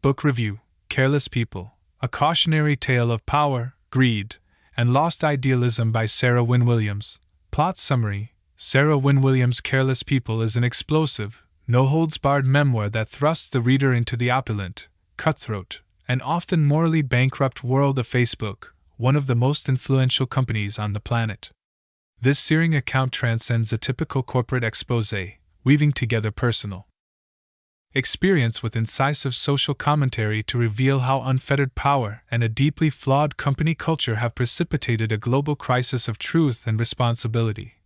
Book Review: Careless People, A Cautionary Tale of Power, Greed, and Lost Idealism by Sarah Wynn-Williams. Plot summary: Sarah Wynn-Williams' Careless People is an explosive, no-holds-barred memoir that thrusts the reader into the opulent, cutthroat, and often morally bankrupt world of Facebook, one of the most influential companies on the planet. This searing account transcends a typical corporate exposé, weaving together personal experience with incisive social commentary to reveal how unfettered power and a deeply flawed company culture have precipitated a global crisis of truth and responsibility.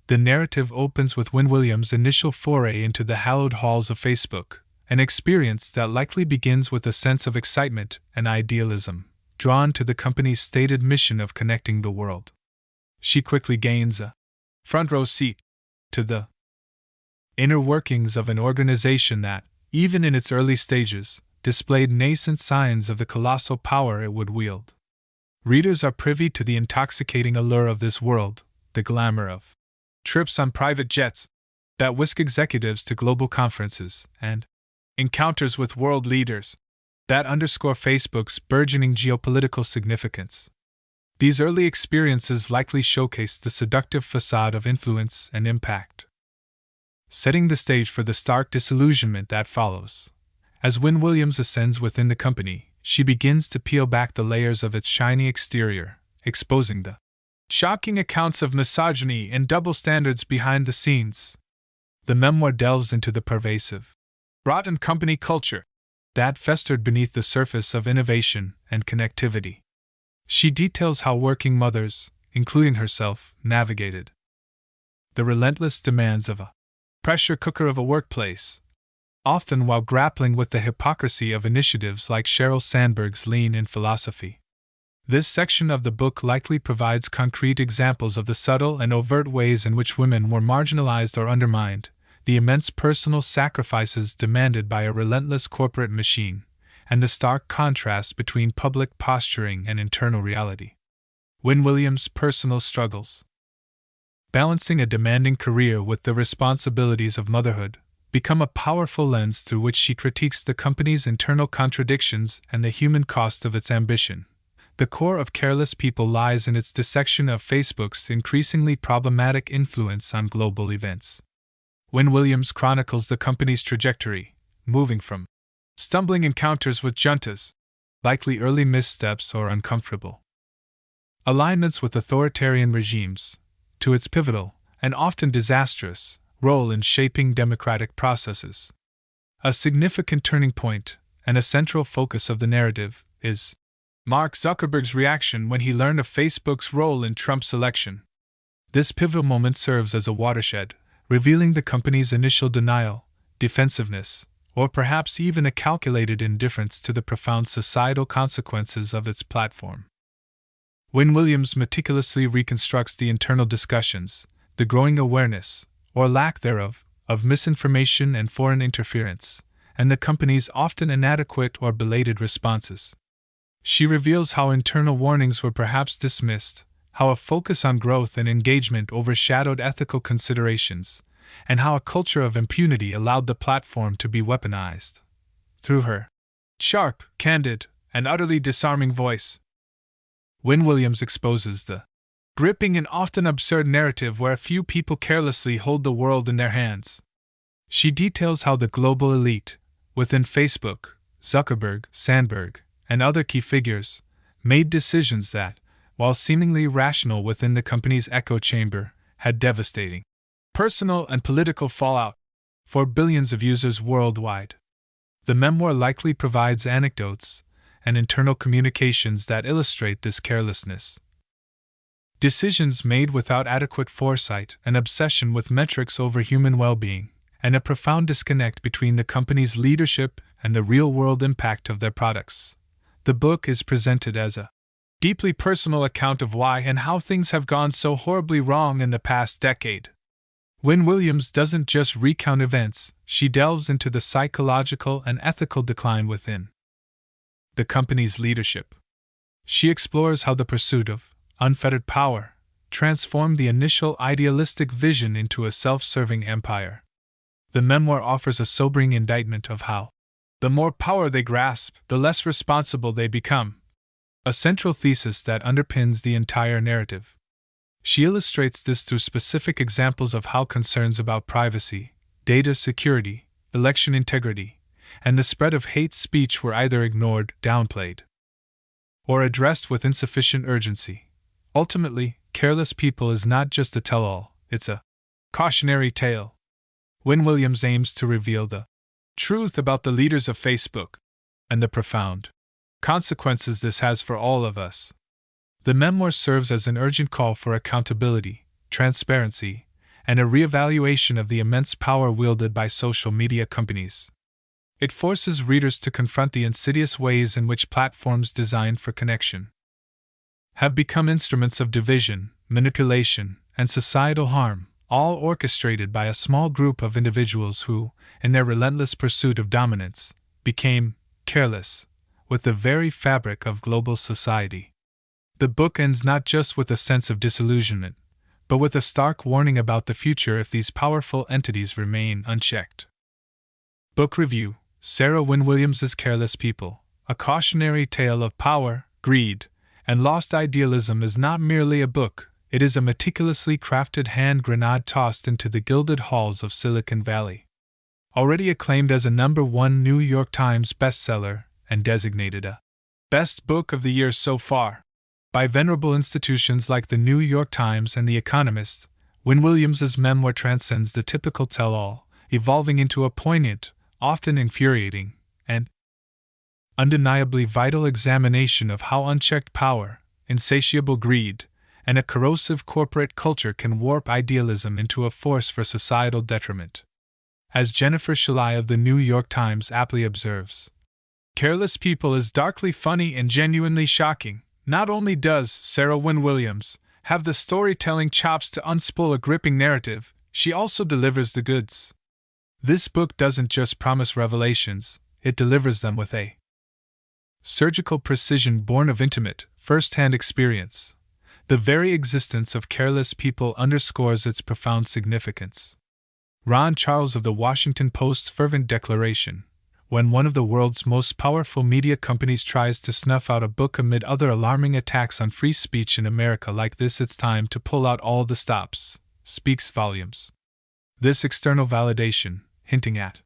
The narrative opens with Wynn-Williams' initial foray into the hallowed halls of Facebook, an experience that likely begins with a sense of excitement and idealism, drawn to the company's stated mission of connecting the world. She quickly gains a front-row seat to the inner workings of an organization that, even in its early stages, displayed nascent signs of the colossal power it would wield. Readers are privy to the intoxicating allure of this world, the glamour of trips on private jets that whisk executives to global conferences, and encounters with world leaders that underscore Facebook's burgeoning geopolitical significance. These early experiences likely showcase the seductive facade of influence and impact, setting the stage for the stark disillusionment that follows. As Wynn-Williams ascends within the company, she begins to peel back the layers of its shiny exterior, exposing the shocking accounts of misogyny and double standards behind the scenes. The memoir delves into the pervasive, rotten company culture that festered beneath the surface of innovation and connectivity. She details how working mothers, including herself, navigated the relentless demands of a pressure cooker of a workplace, often while grappling with the hypocrisy of initiatives like Sheryl Sandberg's lean-in philosophy. This section of the book likely provides concrete examples of the subtle and overt ways in which women were marginalized or undermined, the immense personal sacrifices demanded by a relentless corporate machine, and the stark contrast between public posturing and internal reality. Wynn-Williams' personal struggles. Balancing a demanding career with the responsibilities of motherhood become a powerful lens through which she critiques the company's internal contradictions and the human cost of its ambition. The core of Careless People lies in its dissection of Facebook's increasingly problematic influence on global events. Wynn-Williams chronicles the company's trajectory, moving from stumbling encounters with juntas, likely early missteps or uncomfortable alignments with authoritarian regimes, to its pivotal, and often disastrous, role in shaping democratic processes. A significant turning point, and a central focus of the narrative, is Mark Zuckerberg's reaction when he learned of Facebook's role in Trump's election. This pivotal moment serves as a watershed, revealing the company's initial denial, defensiveness, or perhaps even a calculated indifference to the profound societal consequences of its platform. Wynn-Williams meticulously reconstructs the internal discussions, the growing awareness, or lack thereof, of misinformation and foreign interference, and the company's often inadequate or belated responses. She reveals how internal warnings were perhaps dismissed, how a focus on growth and engagement overshadowed ethical considerations, and how a culture of impunity allowed the platform to be weaponized. Through her sharp, candid, and utterly disarming voice, Wynn-Williams exposes the gripping and often absurd narrative where a few people carelessly hold the world in their hands. She details how the global elite, within Facebook, Zuckerberg, Sandberg, and other key figures, made decisions that, while seemingly rational within the company's echo chamber, had devastating personal and political fallout for billions of users worldwide. The memoir likely provides anecdotes and internal communications that illustrate this carelessness. Decisions made without adequate foresight, an obsession with metrics over human well-being, and a profound disconnect between the company's leadership and the real-world impact of their products. The book is presented as a deeply personal account of why and how things have gone so horribly wrong in the past decade. Wynn-Williams doesn't just recount events, she delves into the psychological and ethical decline within the company's leadership. She explores how the pursuit of unfettered power transformed the initial idealistic vision into a self-serving empire. The memoir offers a sobering indictment of how The more power they grasp, the less responsible they become. A central thesis that underpins the entire narrative. She illustrates this through specific examples of how concerns about privacy, data security, election integrity, and the spread of hate speech were either ignored, downplayed, or addressed with insufficient urgency. Ultimately, Careless People is not just a tell-all, it's a cautionary tale. Wynn-Williams aims to reveal the truth about the leaders of Facebook and the profound consequences this has for all of us. The memoir serves as an urgent call for accountability, transparency, and a reevaluation of the immense power wielded by social media companies. It forces readers to confront the insidious ways in which platforms designed for connection have become instruments of division, manipulation, and societal harm, all orchestrated by a small group of individuals who, in their relentless pursuit of dominance, became careless with the very fabric of global society. The book ends not just with a sense of disillusionment, but with a stark warning about the future if these powerful entities remain unchecked. Book review: Sarah Wynn-Williams' Careless People, A Cautionary Tale of Power, Greed, and Lost Idealism is not merely a book, it is a meticulously crafted hand grenade tossed into the gilded halls of Silicon Valley. Already acclaimed as a #1 New York Times bestseller and designated a best book of the year so far by venerable institutions like the New York Times and The Economist, Wynn-Williams' memoir transcends the typical tell-all, evolving into a poignant, often infuriating, and undeniably vital examination of how unchecked power, insatiable greed, and a corrosive corporate culture can warp idealism into a force for societal detriment. As Jennifer Shalai of the New York Times aptly observes, Careless People is darkly funny and genuinely shocking. Not only does Sarah Wynn-Williams have the storytelling chops to unspool a gripping narrative, she also delivers the goods. This book doesn't just promise revelations, it delivers them with a surgical precision born of intimate, first-hand experience. The very existence of Careless People underscores its profound significance. Ron Charles of the Washington Post's fervent declaration: when one of the world's most powerful media companies tries to snuff out a book amid other alarming attacks on free speech in America like this, it's time to pull out all the stops, speaks volumes. This external validation, hinting at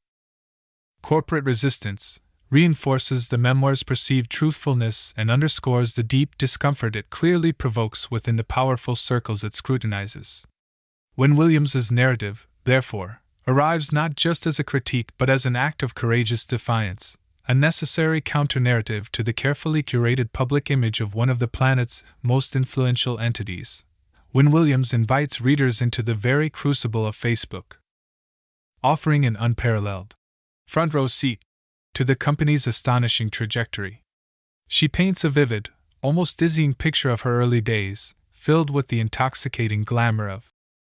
corporate resistance, reinforces the memoir's perceived truthfulness and underscores the deep discomfort it clearly provokes within the powerful circles it scrutinizes. Wynn-Williams' narrative, therefore, arrives not just as a critique but as an act of courageous defiance, a necessary counter-narrative to the carefully curated public image of one of the planet's most influential entities. Wynn-Williams invites readers into the very crucible of Facebook, offering an unparalleled front-row seat to the company's astonishing trajectory. She paints a vivid, almost dizzying picture of her early days, filled with the intoxicating glamour of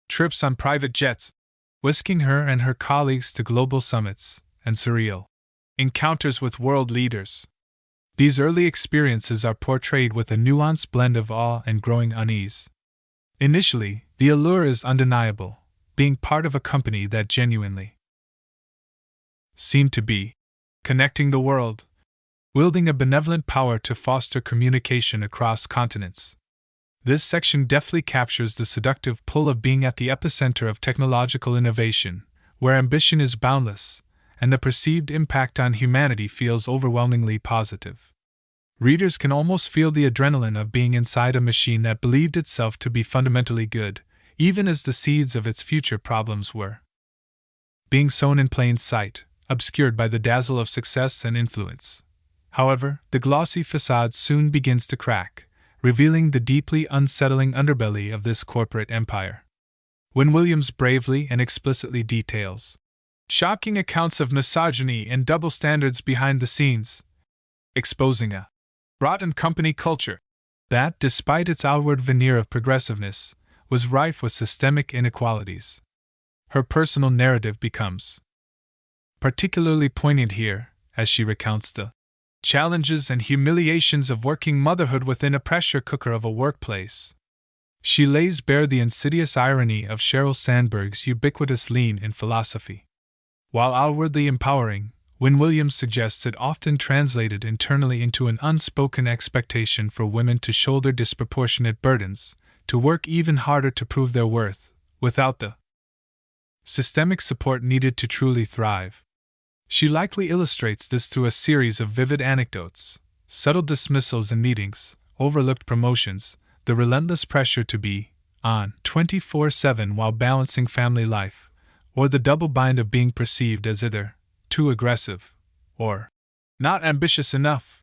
trips on private jets, whisking her and her colleagues to global summits, and surreal encounters with world leaders. These early experiences are portrayed with a nuanced blend of awe and growing unease. Initially, the allure is undeniable, being part of a company that genuinely seemed to be connecting the world, wielding a benevolent power to foster communication across continents. This section deftly captures the seductive pull of being at the epicenter of technological innovation, where ambition is boundless, and the perceived impact on humanity feels overwhelmingly positive. Readers can almost feel the adrenaline of being inside a machine that believed itself to be fundamentally good, even as the seeds of its future problems were being sown in plain sight, obscured by the dazzle of success and influence. However, the glossy facade soon begins to crack, revealing the deeply unsettling underbelly of this corporate empire. Wynn-Williams bravely and explicitly details shocking accounts of misogyny and double standards behind the scenes, exposing a rotten company culture that, despite its outward veneer of progressiveness, was rife with systemic inequalities. Her personal narrative becomes particularly poignant here, as she recounts the challenges and humiliations of working motherhood within a pressure cooker of a workplace. She lays bare the insidious irony of Sheryl Sandberg's ubiquitous lean in philosophy. While outwardly empowering, Wynn-Williams suggests it often translated internally into an unspoken expectation for women to shoulder disproportionate burdens, to work even harder to prove their worth, without the systemic support needed to truly thrive. She likely illustrates this through a series of vivid anecdotes, subtle dismissals in meetings, overlooked promotions, the relentless pressure to be on 24/7 while balancing family life, or the double bind of being perceived as either too aggressive or not ambitious enough.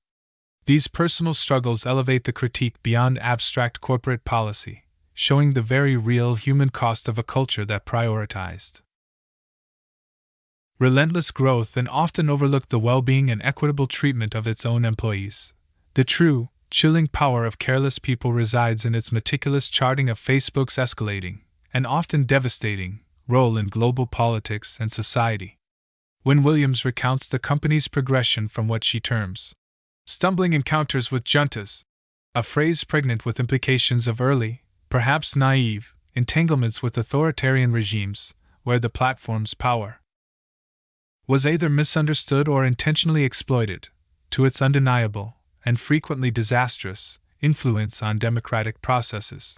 These personal struggles elevate the critique beyond abstract corporate policy, showing the very real human cost of a culture that prioritized relentless growth and often overlooked the well-being and equitable treatment of its own employees. The true, chilling power of Careless People resides in its meticulous charting of Facebook's escalating, and often devastating, role in global politics and society. Wynn-Williams recounts the company's progression from what she terms stumbling encounters with juntas, a phrase pregnant with implications of early, perhaps naive, entanglements with authoritarian regimes, where the platform's power was either misunderstood or intentionally exploited, to its undeniable, and frequently disastrous, influence on democratic processes.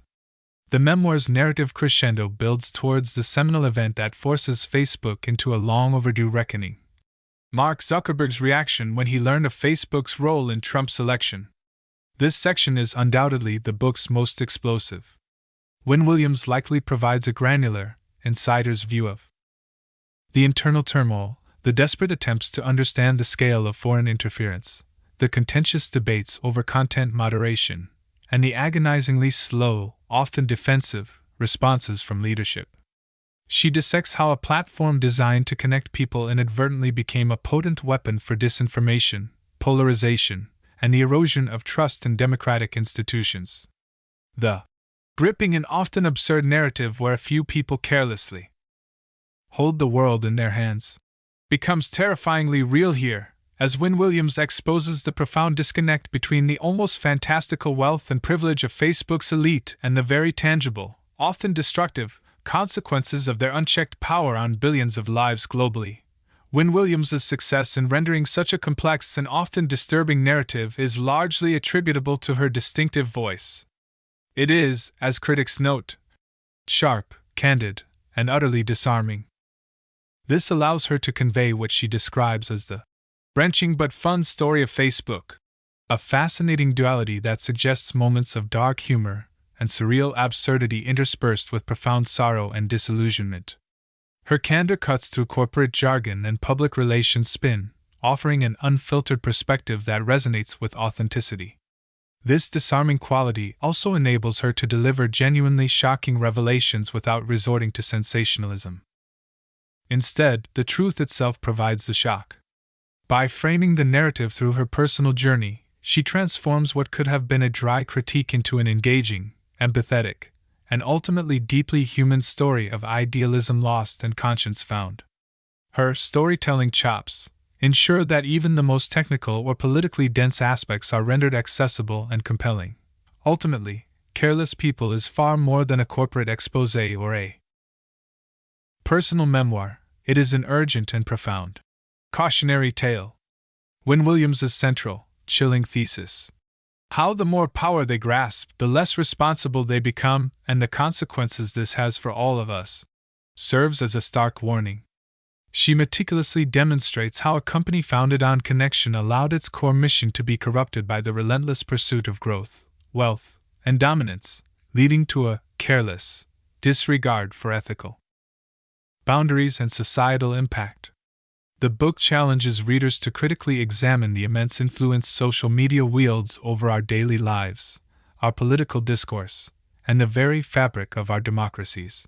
The memoir's narrative crescendo builds towards the seminal event that forces Facebook into a long-overdue reckoning: Mark Zuckerberg's reaction when he learned of Facebook's role in Trump's election. This section is undoubtedly the book's most explosive. Wynn-Williams likely provides a granular, insider's view of the internal turmoil, the desperate attempts to understand the scale of foreign interference, the contentious debates over content moderation, and the agonizingly slow, often defensive, responses from leadership. She dissects how a platform designed to connect people inadvertently became a potent weapon for disinformation, polarization, and the erosion of trust in democratic institutions. The gripping and often absurd narrative where a few people carelessly hold the world in their hands becomes terrifyingly real here, as Wynn-Williams exposes the profound disconnect between the almost fantastical wealth and privilege of Facebook's elite and the very tangible, often destructive, consequences of their unchecked power on billions of lives globally. Wynn-Williams's success in rendering such a complex and often disturbing narrative is largely attributable to her distinctive voice. It is, as critics note, sharp, candid, and utterly disarming. This allows her to convey what she describes as the wrenching but fun story of Facebook, a fascinating duality that suggests moments of dark humor and surreal absurdity interspersed with profound sorrow and disillusionment. Her candor cuts through corporate jargon and public relations spin, offering an unfiltered perspective that resonates with authenticity. This disarming quality also enables her to deliver genuinely shocking revelations without resorting to sensationalism. Instead, the truth itself provides the shock. By framing the narrative through her personal journey, she transforms what could have been a dry critique into an engaging, empathetic, and ultimately deeply human story of idealism lost and conscience found. Her storytelling chops ensure that even the most technical or politically dense aspects are rendered accessible and compelling. Ultimately, Careless People is far more than a corporate exposé or a personal memoir. It is an urgent and profound cautionary tale. Wynn-Williams's central, chilling thesis: how the more power they grasp, the less responsible they become, and the consequences this has for all of us, serves as a stark warning. She meticulously demonstrates how a company founded on connection allowed its core mission to be corrupted by the relentless pursuit of growth, wealth, and dominance, leading to a careless disregard for ethical boundaries and societal impact. The book challenges readers to critically examine the immense influence social media wields over our daily lives, our political discourse, and the very fabric of our democracies.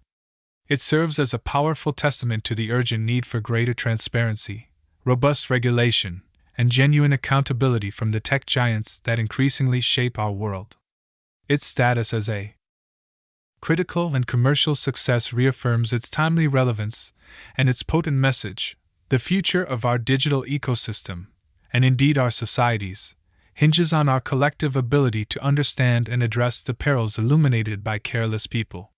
It serves as a powerful testament to the urgent need for greater transparency, robust regulation, and genuine accountability from the tech giants that increasingly shape our world. Its status as a critical and commercial success reaffirms its timely relevance and its potent message: the future of our digital ecosystem, and indeed our societies, hinges on our collective ability to understand and address the perils illuminated by Careless People.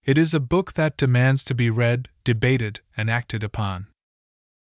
It is a book that demands to be read, debated, and acted upon.